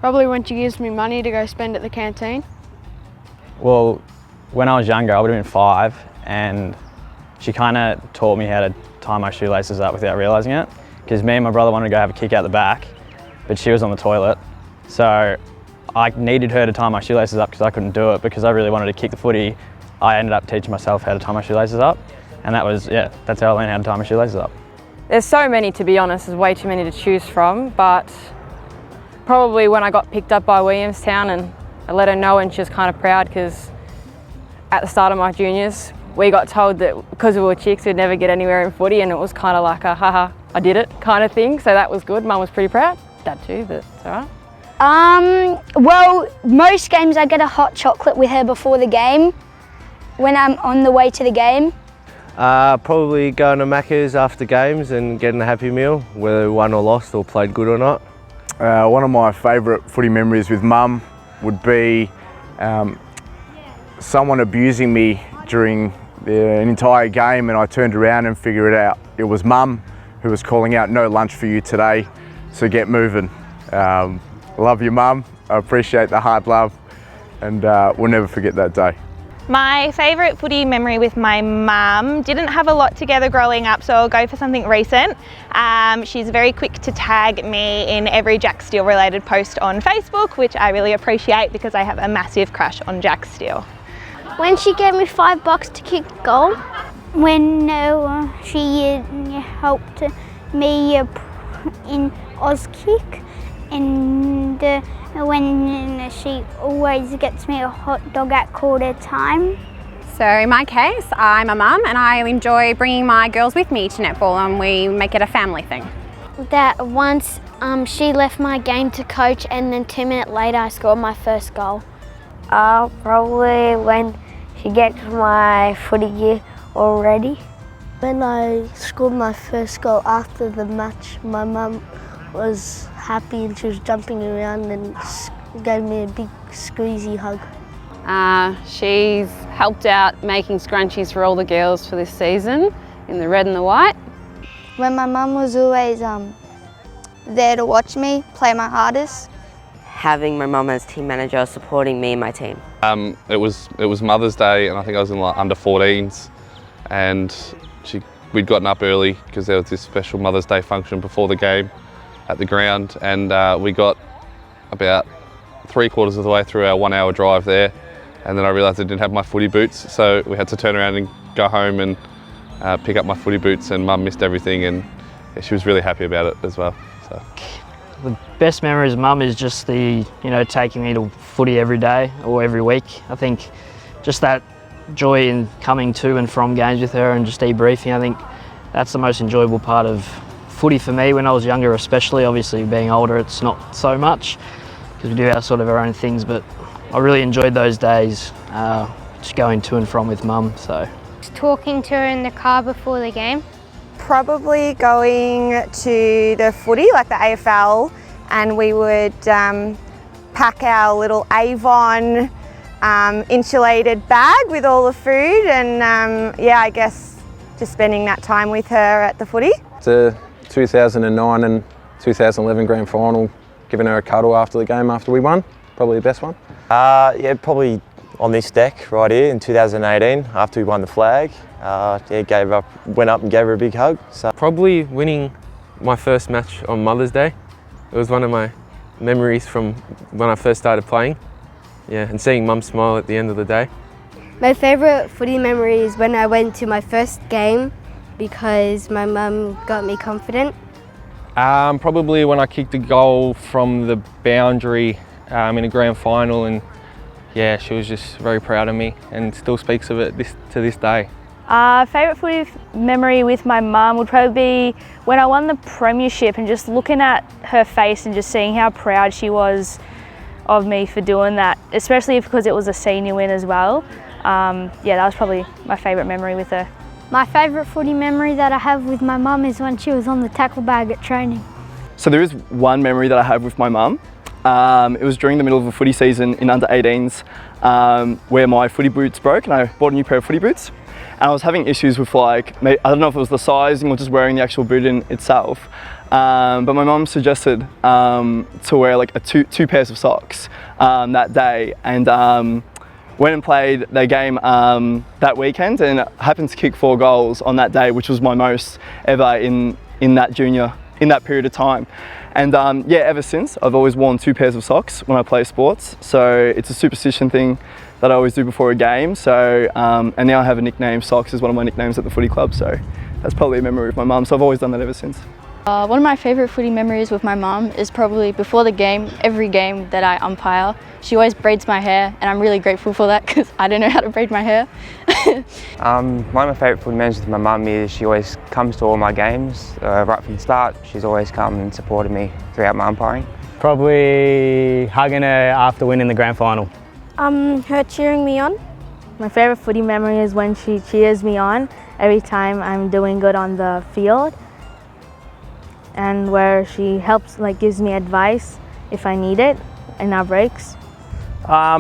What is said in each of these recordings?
Probably when she gives me money to go spend at the canteen. Well, when I was younger, I would have been 5, and she kind of taught me how to tie my shoelaces up without realising it. Because me and my brother wanted to go have a kick out the back, but she was on the toilet. So I needed her to tie my shoelaces up because I couldn't do it because I really wanted to kick the footy. I ended up teaching myself how to tie my shoelaces up, and that's how I learned how to tie my shoelaces up. There's so many, to be honest. There's way too many to choose from, but probably when I got picked up by Williamstown and I let her know, and she was kind of proud because at the start of my juniors, we got told that because we were chicks, we'd never get anywhere in footy, and it was kind of like a haha, I did it kind of thing. So that was good. Mum was pretty proud. Dad too, but it's all right. Well, most games I get a hot chocolate with her before the game when I'm on the way to the game. Probably going to Macca's after games and getting a happy meal, whether we won or lost or played good or not. One of my favourite footy memories with Mum would be someone abusing me during an entire game, and I turned around and figured it out. It was Mum who was calling out, "No lunch for you today, so get moving." Love you, Mum. I appreciate the hard love, and we'll never forget that day. My favourite footy memory with my mum, didn't have a lot together growing up, so I'll go for something recent. She's very quick to tag me in every Jack Steele related post on Facebook, which I really appreciate because I have a massive crush on Jack Steele. When she gave me $5 to kick goal. When she helped me in Auskick, and when she always gets me a hot dog at quarter time. So in my case, I'm a mum and I enjoy bringing my girls with me to netball, and we make it a family thing. That once she left my game to coach, and then 2 minutes later I scored my first goal. Probably when she gets my footy gear all ready. When I scored my first goal after the match, my mum was happy and she was jumping around and gave me a big squeezy hug. She's helped out making scrunchies for all the girls for this season in the red and the white. When my mum was always there to watch me play my hardest. Having my mum as team manager supporting me and my team. It was Mother's Day, and I think I was in like under 14s, and we'd gotten up early because there was this special Mother's Day function before the game at the ground, and we got about 3/4 of the way through our 1 hour drive there, and then I realised I didn't have my footy boots, so we had to turn around and go home and pick up my footy boots, and Mum missed everything, and she was really happy about it as well. So. The best memories of Mum is just taking me to footy every day or every week. I think just that joy in coming to and from games with her and just debriefing, I think that's the most enjoyable part of footy for me when I was younger, especially. Obviously being older it's not so much because we do our own things, but I really enjoyed those days just going to and from with Mum. So. Just talking to her in the car before the game. Probably going to the footy, like the AFL, and we would pack our little Avon insulated bag with all the food, and I guess just spending that time with her at the footy. The 2009 and 2011 grand final, giving her a cuddle after the game after we won, probably the best one. Probably on this deck right here in 2018 after we won the flag. Went up and gave her a big hug. So. Probably winning my first match on Mother's Day. It was one of my memories from when I first started playing. And seeing Mum smile at the end of the day. My favourite footy memory is when I went to my first game because my mum got me confident. Probably when I kicked a goal from the boundary in a grand final, and she was just very proud of me and still speaks of it to this day. Favourite footy memory with my mum would probably be when I won the premiership, and just looking at her face and just seeing how proud she was of me for doing that, especially because it was a senior win as well. That was probably my favourite memory with her. My favourite footy memory that I have with my mum is when she was on the tackle bag at training. So there is one memory that I have with my mum. It was during the middle of a footy season in under 18s where my footy boots broke and I bought a new pair of footy boots. And I was having issues with I don't know if it was the sizing or just wearing the actual boot in itself. But my mum suggested to wear like two pairs of socks that day, and went and played their game that weekend and happened to kick 4 goals on that day, which was my most ever in that period of time. And yeah, ever since I've always worn 2 pairs of socks when I play sports. So it's a superstition thing that I always do before a game. So and now I have a nickname. Socks is one of my nicknames at the footy club. So that's probably a memory with my mum. So I've always done that ever since. One of my favourite footy memories with my mum is probably before the game, every game that I umpire. She always braids my hair, and I'm really grateful for that because I don't know how to braid my hair. One of my favourite footy memories with my mum is she always comes to all my games right from the start. She's always come and supported me throughout my umpiring. Probably hugging her after winning the grand final. Her cheering me on. My favourite footy memory is when she cheers me on every time I'm doing good on the field, and where she helps, gives me advice if I need it in our breaks. I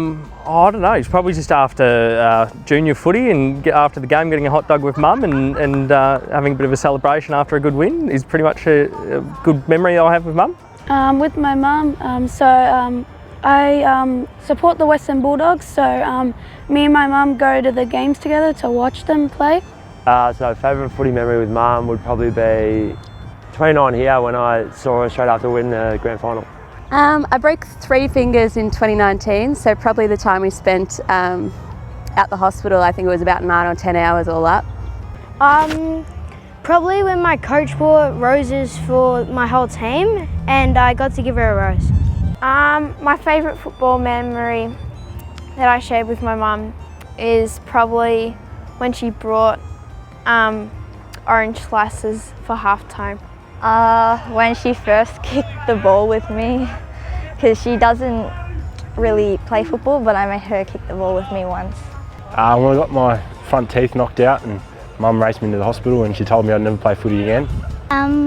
don't know, it's probably just after junior footy and after the game, getting a hot dog with mum and having a bit of a celebration after a good win is pretty much a good memory I have with mum. With my mum, I support the Western Bulldogs, so me and my mum go to the games together to watch them play. So favourite footy memory with mum would probably be 29 here when I saw her straight after winning the grand final. I broke 3 fingers in 2019, so probably the time we spent at the hospital. I think it was about 9 or 10 hours all up. Probably when my coach bought roses for my whole team and I got to give her a rose. My favourite football memory that I shared with my mum is probably when she brought orange slices for half-time. When she first kicked the ball with me, because she doesn't really play football, but I made her kick the ball with me once. When I got my front teeth knocked out and mum raced me into the hospital and she told me I'd never play footy again.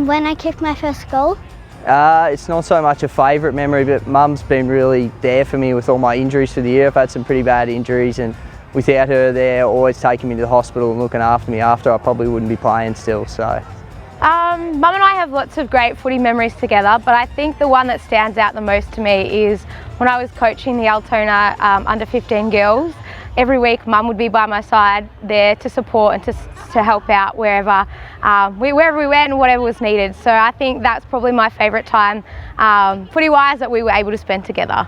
When I kicked my first goal. It's not so much a favourite memory, but mum's been really there for me with all my injuries for the year. I've had some pretty bad injuries, and without her there, always taking me to the hospital and looking after me after, I probably wouldn't be playing still. So. Mum and I have lots of great footy memories together, but I think the one that stands out the most to me is when I was coaching the Altona under 15 girls. Every week Mum would be by my side there to support and to help out wherever we went and whatever was needed. So I think that's probably my favourite time footy-wise that we were able to spend together.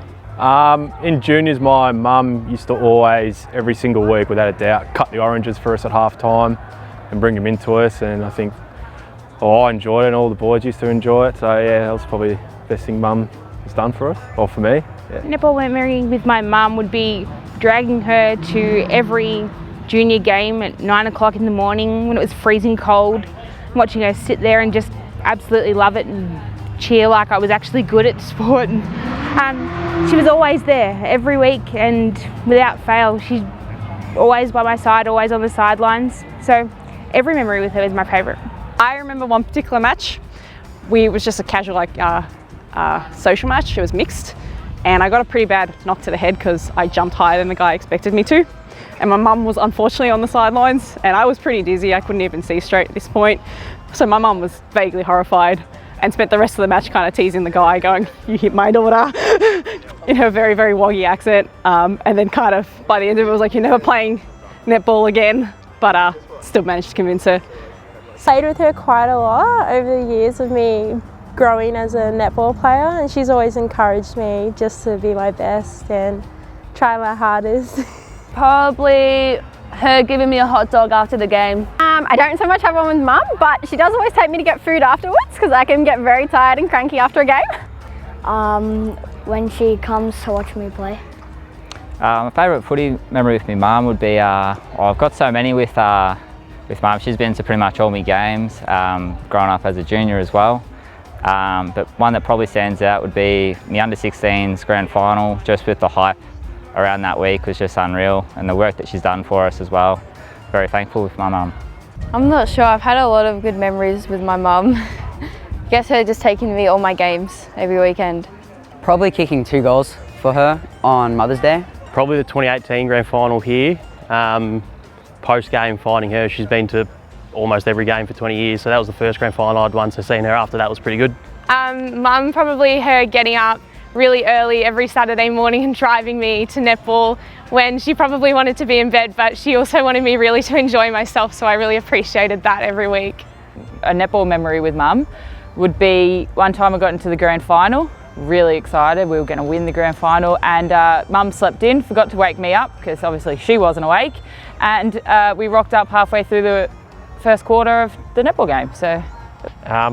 In juniors, my mum used to always, every single week without a doubt, cut the oranges for us at half time and bring them into us, and I think I enjoyed it and all the boys used to enjoy it. So yeah, that was probably the best thing mum has done for us, or for me. Yeah. Netball memory with my mum would be dragging her to every junior game at 9 o'clock in the morning when it was freezing cold, watching her sit there and just absolutely love it and cheer like I was actually good at sport. And she was always there every week and without fail. She's always by my side, always on the sidelines. So every memory with her is my favourite. I remember one particular match. It was just a casual social match. It was mixed, and I got a pretty bad knock to the head because I jumped higher than the guy expected me to. And my mum was unfortunately on the sidelines, and I was pretty dizzy. I couldn't even see straight at this point. So my mum was vaguely horrified and spent the rest of the match kind of teasing the guy, going, "You hit my daughter," in her very, very woggy accent. And then kind of by the end of it was like, "You're never playing netball again," but still managed to convince her. Played with her quite a lot over the years of me growing as a netball player, and she's always encouraged me just to be my best and try my hardest. Probably her giving me a hot dog after the game. I don't so much have one with Mum, but she does always take me to get food afterwards because I can get very tired and cranky after a game. When she comes to watch me play. My favourite footy memory with my mum would be, I've got so many with mum. She's been to pretty much all my games, growing up as a junior as well. But one that probably stands out would be my under-16s grand final, just with the hype around that week was just unreal, and the work that she's done for us as well. Very thankful with my mum. I'm not sure, I've had a lot of good memories with my mum. I guess her just taking me all my games every weekend. Probably kicking 2 goals for her on Mother's Day. Probably the 2018 grand final here. Post-game finding her, she's been to almost every game for 20 years, so that was the first grand final I'd won, so seeing her after that was pretty good. Mum, probably her getting up really early every Saturday morning and driving me to netball when she probably wanted to be in bed, but she also wanted me really to enjoy myself, so I really appreciated that every week. A netball memory with Mum would be one time I got into the grand final, really excited, we were going to win the grand final, and Mum slept in, forgot to wake me up because obviously she wasn't awake, and we rocked up halfway through the first quarter of the netball game. So.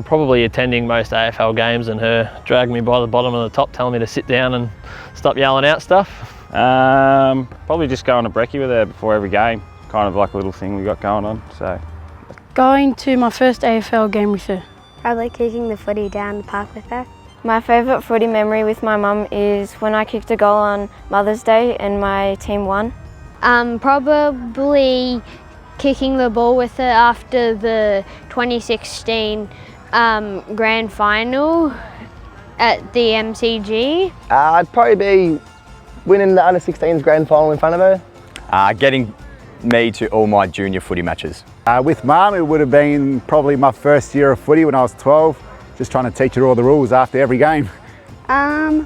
Probably attending most AFL games and her dragging me by the bottom of the top, telling me to sit down and stop yelling out stuff. Probably just going to brekkie with her before every game, kind of like a little thing we got going on. So, going to my first AFL game with her. Probably kicking the footy down the park with her. My favourite footy memory with my mum is when I kicked a goal on Mother's Day and my team won. Probably kicking the ball with her after the 2016 grand final at the MCG. I'd probably be winning the under-16s grand final in front of her. Getting me to all my junior footy matches. With Mum, it would have been probably my first year of footy when I was 12, just trying to teach her all the rules after every game.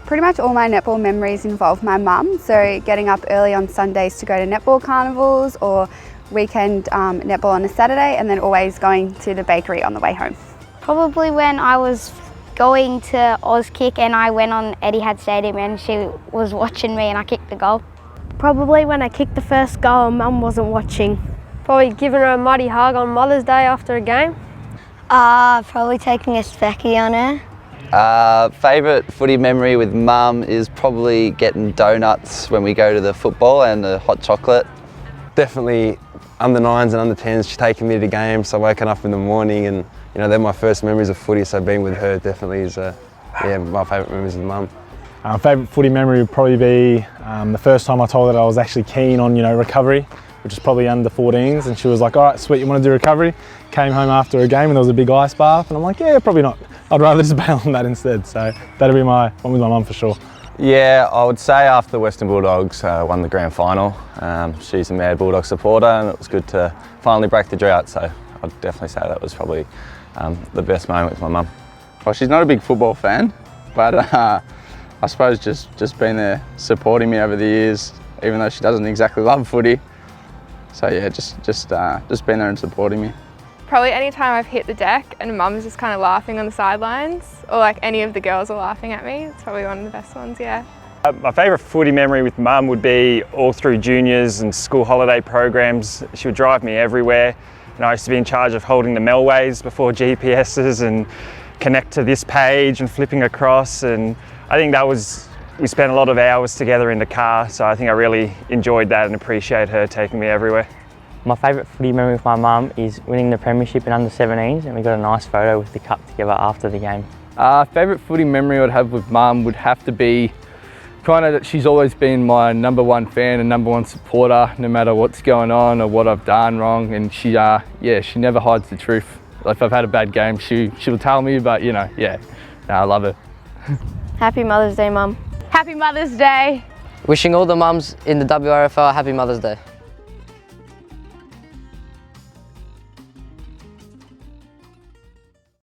Pretty much all my netball memories involve my mum, so getting up early on Sundays to go to netball carnivals or weekend netball on a Saturday, and then always going to the bakery on the way home. Probably when I was going to Auskick and I went on Etihad Stadium and she was watching me and I kicked the goal. Probably when I kicked the first goal and Mum wasn't watching. Probably giving her a mighty hug on Mother's Day after a game. Probably taking a specky on her. Favourite footy memory with Mum is probably getting donuts when we go to the football and the hot chocolate. Definitely under 9s and under 10s, she's taking me to games, so waking up in the morning, and you know, they're my first memories of footy, so being with her definitely is my favourite memories with Mum. Favourite footy memory would probably be the first time I told her that I was actually keen on, recovery, which is probably under 14s, and she was like, all right, sweet, you want to do recovery? Came home after a game and there was a big ice bath, and I'm like, yeah, probably not. I'd rather just bail on that instead, so that'd be my one with my mum for sure. Yeah, I would say after the Western Bulldogs won the grand final, she's a mad Bulldog supporter, and it was good to finally break the drought, so I'd definitely say that was probably the best moment with my mum. Well, she's not a big football fan, but I suppose just being there supporting me over the years, even though she doesn't exactly love footy. So yeah, just being there and supporting me. Probably any time I've hit the deck and Mum's just kind of laughing on the sidelines, or like any of the girls are laughing at me. It's probably one of the best ones, yeah. My favourite footy memory with Mum would be all through juniors and school holiday programs. She would drive me everywhere, and I used to be in charge of holding the Melways before GPSs and connect to this page and flipping across, and I think we spent a lot of hours together in the car, so I think I really enjoyed that and appreciate her taking me everywhere. My favourite footy memory with my mum is winning the premiership in under-17s, and we got a nice photo with the cup together after the game. Favourite footy memory I'd have with Mum would have to be kind of that she's always been my #1 fan and #1 supporter, no matter what's going on or what I've done wrong, and she never hides the truth. If I've had a bad game, she'll tell me, but I love her. Happy Mother's Day, Mum. Happy Mother's Day. Wishing all the mums in the WRFL a happy Mother's Day.